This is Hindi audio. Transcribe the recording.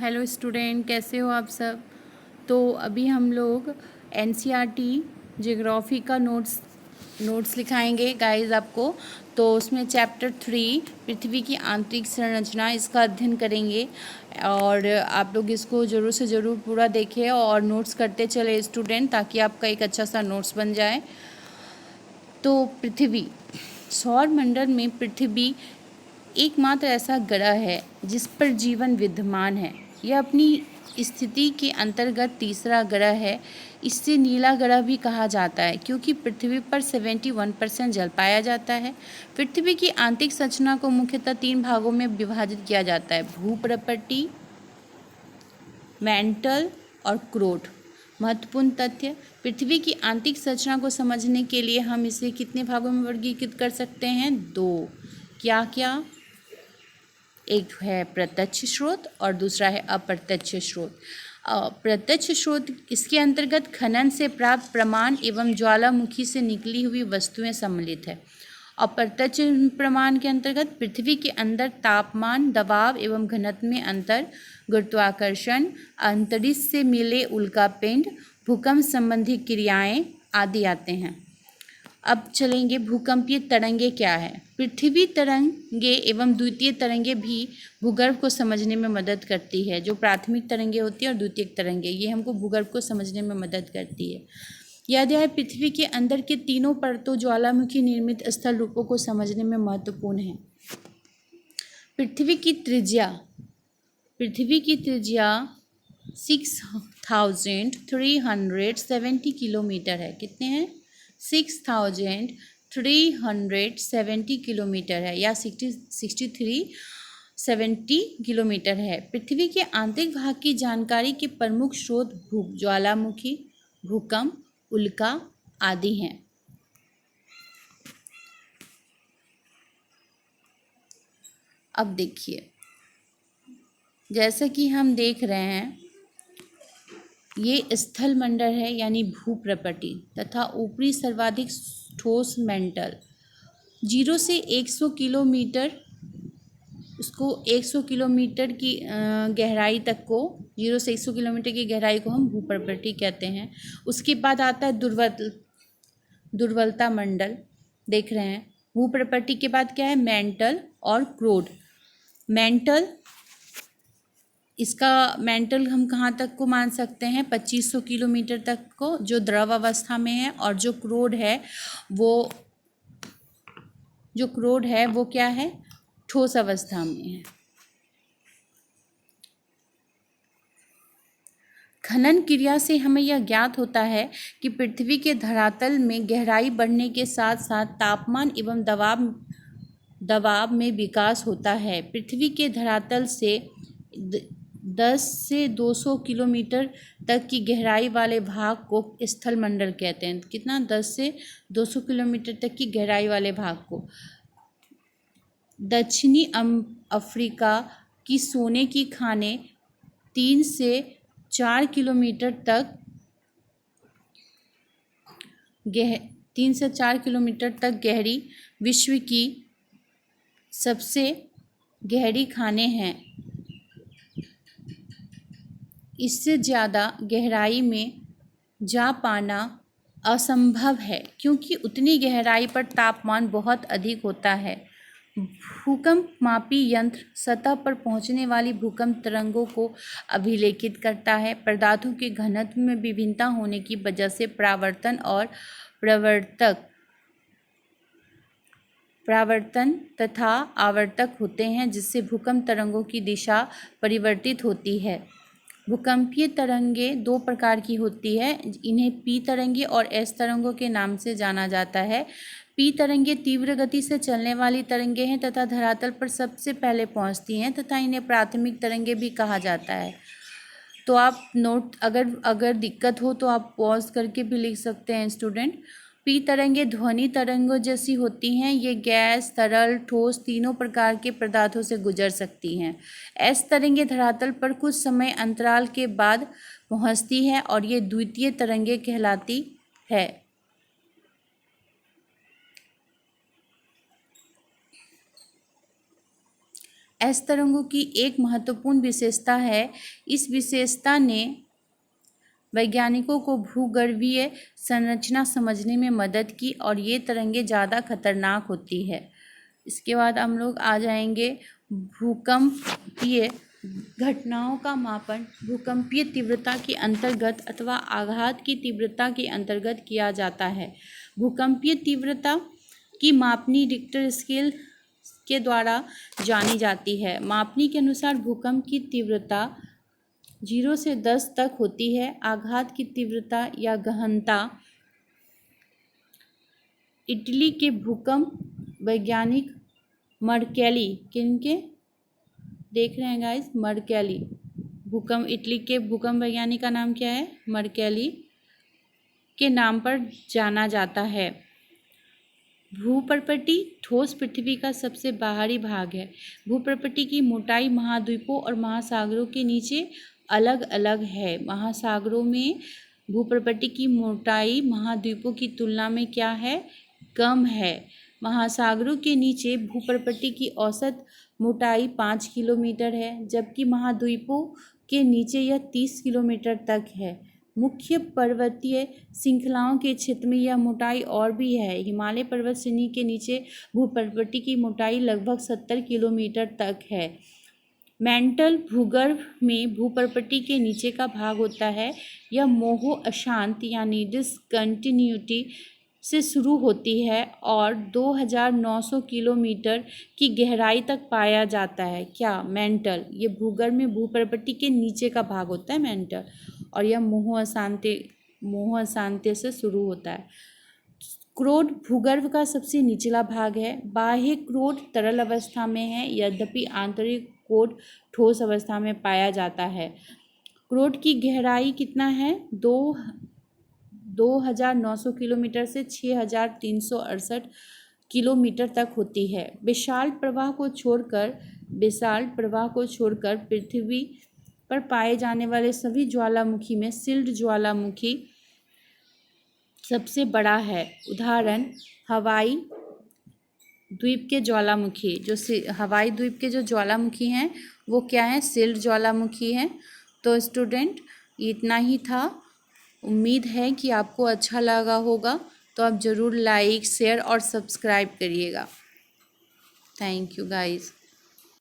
हेलो स्टूडेंट, कैसे हो आप सब। तो अभी हम लोग एनसीईआरटी ज्योग्राफी का नोट्स लिखाएंगे गाइस आपको। तो उसमें चैप्टर 3 पृथ्वी की आंतरिक संरचना इसका अध्ययन करेंगे और आप लोग इसको ज़रूर से ज़रूर पूरा देखें और नोट्स करते चले स्टूडेंट, ताकि आपका एक अच्छा सा नोट्स बन जाए। तो पृथ्वी, सौर मंडल में पृथ्वी एकमात्र ऐसा ग्रह है जिस पर जीवन विद्यमान है। यह अपनी स्थिति के अंतर्गत तीसरा ग्रह है। इससे नीला ग्रह भी कहा जाता है क्योंकि पृथ्वी पर 71% जल पाया जाता है। पृथ्वी की आंतरिक संरचना को मुख्यतः 3 भागों में विभाजित किया जाता है: भूप्रपट्टी, मैंटल और क्रोट। महत्वपूर्ण तथ्य: पृथ्वी की आंतरिक संरचना को समझने के लिए हम इसे कितने भागों में वर्गीकृत कर सकते हैं? 2। क्या क्या? एक है प्रत्यक्ष स्रोत और दूसरा है अप्रत्यक्ष स्रोत। प्रत्यक्ष स्रोत इसके अंतर्गत खनन से प्राप्त प्रमाण एवं ज्वालामुखी से निकली हुई वस्तुएं सम्मिलित है। अप्रत्यक्ष प्रमाण के अंतर्गत पृथ्वी के अंदर तापमान, दबाव एवं घनत्व में अंतर, गुरुत्वाकर्षण, अंतरिक्ष से मिले उल्कापिंड, भूकंप संबंधी क्रियाएं आदि आते हैं। अब चलेंगे भूकंपीय तरंगे क्या है। पृथ्वी तरंगे एवं द्वितीय तरंगे भी भूगर्भ को समझने में मदद करती है। जो प्राथमिक तरंगे होती है और द्वितीयक तरंगे, ये हमको भूगर्भ को समझने में मदद करती है। यह अध्याय पृथ्वी के अंदर के तीनों परतों ज्वालामुखी निर्मित स्थल रूपों को समझने में महत्वपूर्ण है। पृथ्वी की त्रिज्या 6370 किलोमीटर है। कितने हैं? 6370 किलोमीटर है या 6370 किलोमीटर है। पृथ्वी के आंतरिक भाग की जानकारी के प्रमुख स्रोत ज्वालामुखी, भूकंप, उल्का आदि हैं। अब देखिए, जैसा कि हम देख रहे हैं, ये स्थल मंडल है यानी भूप्रपट्टी तथा ऊपरी सर्वाधिक ठोस मेंटल। 0 से 100 किलोमीटर, उसको 100 किलोमीटर की गहराई तक को, 0 से 100 किलोमीटर की गहराई को हम भूप्रपट्टी कहते हैं। उसके बाद आता है दुर्बलता मंडल। देख रहे हैं, भूप्रपट्टी के बाद क्या है? मेंटल और क्रोड। मेंटल, इसका मेंटल हम कहाँ तक को मान सकते हैं? 2500 किलोमीटर तक को, जो द्रव अवस्था में है। और जो क्रोड है वो क्या है? ठोस अवस्था में है। खनन क्रिया से हमें यह ज्ञात होता है कि पृथ्वी के धरातल में गहराई बढ़ने के साथ साथ तापमान एवं दबाव में विकास होता है। पृथ्वी के धरातल से 10 से 200 किलोमीटर तक की गहराई वाले भाग को स्थल मंडल कहते हैं। कितना? 10 से 200 किलोमीटर तक की गहराई वाले भाग को। दक्षिणी अफ्रीका की सोने की खानें 3 से 4 किलोमीटर तक गहरी विश्व की सबसे गहरी खानें हैं। इससे ज़्यादा गहराई में जा पाना असंभव है क्योंकि उतनी गहराई पर तापमान बहुत अधिक होता है। भूकंप मापी यंत्र सतह पर पहुंचने वाली भूकंप तरंगों को अभिलेखित करता है। पदार्थों के घनत्व में विभिन्नता होने की वजह से परावर्तन और परावर्तन तथा आवर्तक होते हैं, जिससे भूकंप तरंगों की दिशा परिवर्तित होती है। भूकंपीय तरंगें 2 प्रकार की होती है। इन्हें पी तरंगे और एस तरंगों के नाम से जाना जाता है। पी तरंगें तीव्र गति से चलने वाली तरंगें हैं तथा धरातल पर सबसे पहले पहुंचती हैं तथा इन्हें प्राथमिक तरंगें भी कहा जाता है। तो आप नोट, अगर दिक्कत हो तो आप पॉज करके भी लिख सकते हैं स्टूडेंट। पी तरंगें ध्वनि तरंगों जैसी होती हैं। ये गैस, तरल, ठोस तीनों प्रकार के पदार्थों से गुजर सकती हैं। एस तरंगें धरातल पर कुछ समय अंतराल के बाद पहुंचती है और ये द्वितीय तरंगें कहलाती है। एस तरंगों की एक महत्वपूर्ण विशेषता है। इस विशेषता ने वैज्ञानिकों को भूगर्भीय संरचना समझने में मदद की और ये तरंगें ज़्यादा खतरनाक होती है। इसके बाद हम लोग आ जाएंगे भूकंपीय घटनाओं का मापन भूकंपीय तीव्रता के अंतर्गत अथवा आघात की तीव्रता के अंतर्गत किया जाता है। भूकंपीय तीव्रता की मापनी रिक्टर स्केल के द्वारा जानी जाती है। मापनी के अनुसार भूकंप की तीव्रता 0 से 10 तक होती है। आघात की तीव्रता या गहनता इटली के भूकंप वैज्ञानिक मर्केली किनके देख रहे हैं गाइस, मर्केली भूकंप इटली के भूकंप वैज्ञानिक का नाम क्या है, मर्केली के नाम पर जाना जाता है। भूपर्पटी ठोस पृथ्वी का सबसे बाहरी भाग है। भूपर्पटी की मोटाई महाद्वीपों और महासागरों के नीचे अलग अलग है। महासागरों में भूपर्पटी की मोटाई महाद्वीपों की तुलना में क्या है, कम है। महासागरों के नीचे भूपर्पटी की औसत मोटाई 5 किलोमीटर है, जबकि महाद्वीपों के नीचे यह 30 किलोमीटर तक है। मुख्य पर्वतीय श्रृंखलाओं के क्षेत्र में यह मोटाई और भी है। हिमालय पर्वत श्रेणी के नीचे भूपर्पटी की मोटाई लगभग 70 किलोमीटर तक है। मैंटल भूगर्भ में भूपर्पटी के नीचे का भाग होता है। यह मोहो अशांत यानी डिसकंटिन्यूटी से शुरू होती है और 2900 किलोमीटर की गहराई तक पाया जाता है। क्या, मैंटल, ये भूगर्भ में भूपर्पटी के नीचे का भाग होता है मैंटल, और यह मोहो अशांति से शुरू होता है। क्रोड भूगर्भ का सबसे निचला भाग है। बाह्य क्रोड तरल अवस्था में है, यद्यपि आंतरिक क्रोड ठोस अवस्था में पाया जाता है। क्रोड की गहराई कितना है, 2900 किलोमीटर से 6368 किलोमीटर तक होती है। विशाल प्रवाह को छोड़कर पृथ्वी पर पाए जाने वाले सभी ज्वालामुखी में सिल्ड ज्वालामुखी सबसे बड़ा है। उदाहरण, हवाई द्वीप के ज्वालामुखी, हवाई द्वीप के जो ज्वालामुखी हैं वो क्या है, सिल्ड ज्वालामुखी हैं। तो स्टूडेंट, इतना ही था। उम्मीद है कि आपको अच्छा लगा होगा, तो आप ज़रूर लाइक, शेयर और सब्सक्राइब करिएगा। Thank you guys.